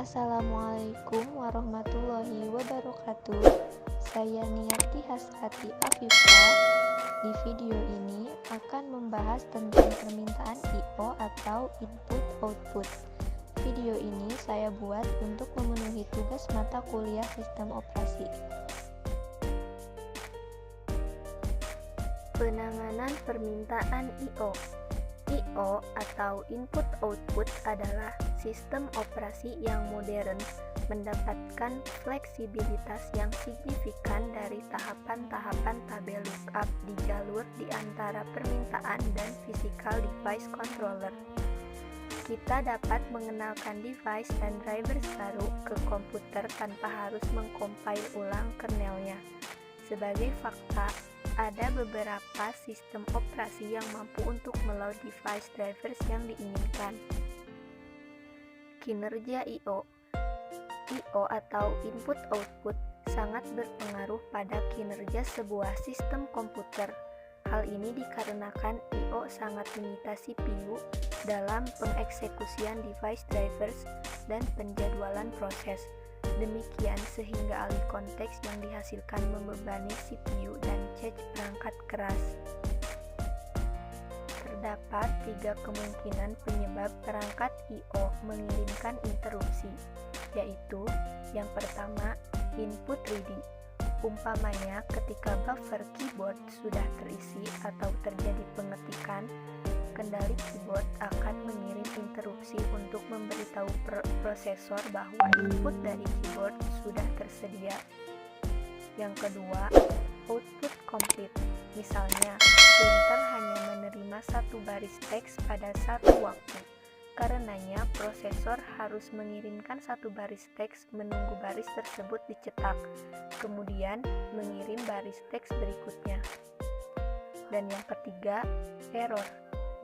Assalamualaikum warahmatullahi wabarakatuh. Saya Niati Haskati Afifah. Di video ini akan membahas tentang permintaan I/O atau input output. Video ini saya buat untuk memenuhi tugas mata kuliah sistem operasi. Penanganan permintaan I/O. I/O atau input output adalah sistem operasi yang modern, mendapatkan fleksibilitas yang signifikan dari tahapan-tahapan tabel lookup di jalur di antara permintaan dan physical device controller. Kita dapat mengenalkan device dan drivers baru ke komputer tanpa harus mengcompile ulang kernelnya. Sebagai fakta, ada beberapa sistem operasi yang mampu untuk meload device drivers yang diinginkan. Kinerja I/O. I/O atau input output sangat berpengaruh pada kinerja sebuah sistem komputer. Hal ini dikarenakan I/O sangat menyita CPU dalam pengeksekusian device drivers dan penjadwalan proses. Demikian sehingga alih konteks yang dihasilkan membebani CPU dan cache perangkat keras. Terdapat 3 kemungkinan penyebab perangkat I/O mengirimkan interupsi, yaitu yang pertama, input ready. Umpamanya ketika buffer keyboard sudah terisi atau terjadi pengetikan, kendali keyboard akan mengirim interupsi untuk memberitahu prosesor bahwa input dari keyboard sudah tersedia. Yang kedua, output complete. Misalnya, printer hanya menerima satu baris teks pada satu waktu. Karenanya, prosesor harus mengirimkan satu baris teks menunggu baris tersebut dicetak, kemudian mengirim baris teks berikutnya. Dan yang ketiga, error.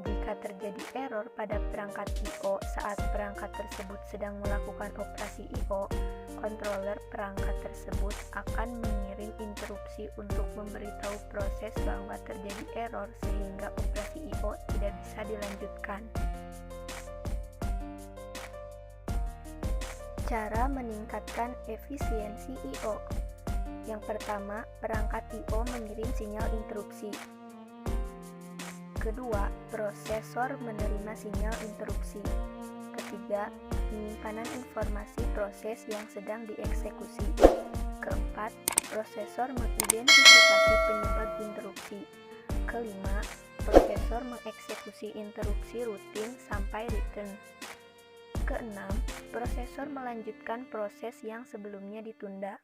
Jika terjadi error pada perangkat I/O saat perangkat tersebut sedang melakukan operasi I/O, controller perangkat tersebut akan mengirim interupsi untuk memberitahu proses bahwa terjadi error sehingga operasi I/O tidak bisa dilanjutkan. Cara meningkatkan efisiensi I/O. Yang pertama, perangkat I/O mengirim sinyal interupsi. Kedua, prosesor menerima sinyal interupsi. Ketiga, penyimpanan informasi proses yang sedang dieksekusi. Keempat, prosesor mengidentifikasi penyebab interupsi. Kelima, prosesor mengeksekusi interupsi rutin sampai return. Keenam, prosesor melanjutkan proses yang sebelumnya ditunda.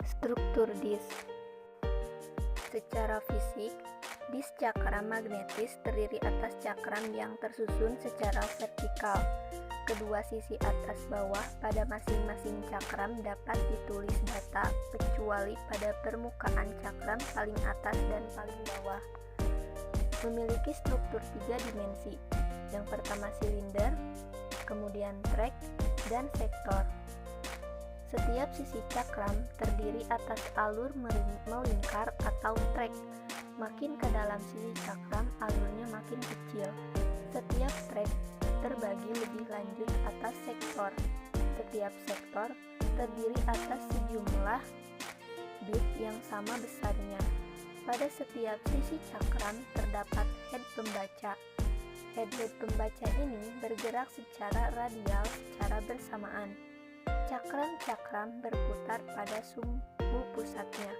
Struktur disk. Secara fisik, disk cakram magnetis terdiri atas cakram yang tersusun secara vertikal. Kedua sisi atas bawah pada masing-masing cakram dapat ditulis data, kecuali pada permukaan cakram paling atas dan paling bawah. Memiliki struktur 3 dimensi. Yang pertama silinder, kemudian track, dan sektor. Setiap sisi cakram terdiri atas alur melingkar atau track. Makin ke dalam sisi cakram, alurnya makin kecil. Setiap track terbagi lebih lanjut atas sektor. Setiap sektor terdiri atas sejumlah bit yang sama besarnya. Pada setiap sisi cakram terdapat head pembaca. Head pembaca ini bergerak secara radial secara bersamaan. Cakram-cakram berputar pada sumbu pusatnya.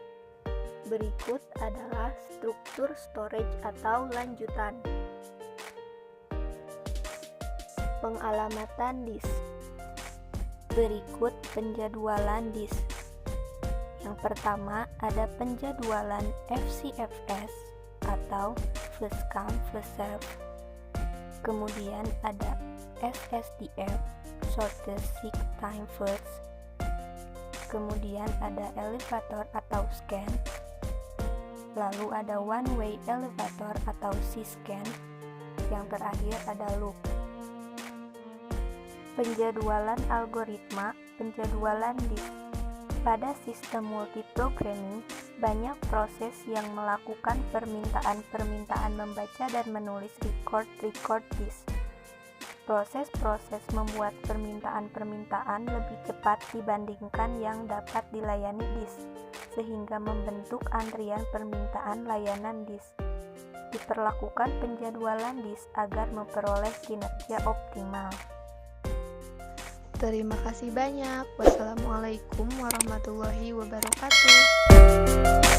Berikut adalah struktur storage atau lanjutan. Pengalamatan disk. Berikut penjadwalan disk. Yang pertama ada penjadwalan FCFS atau flash come flash serve. Kemudian ada SSTF, shortest seek time first. Kemudian ada elevator atau scan. Lalu ada one way elevator atau C-scan. Yang terakhir ada loop. Penjadwalan algoritma, penjadwalan disk. Pada sistem multiprogramming, banyak proses yang melakukan permintaan-permintaan membaca dan menulis record disk. Proses-proses membuat permintaan-permintaan lebih cepat dibandingkan yang dapat dilayani disk, sehingga membentuk antrian permintaan layanan disk. Diperlakukan penjadwalan disk agar memperoleh kinerja optimal. Terima kasih banyak. Wassalamualaikum warahmatullahi wabarakatuh.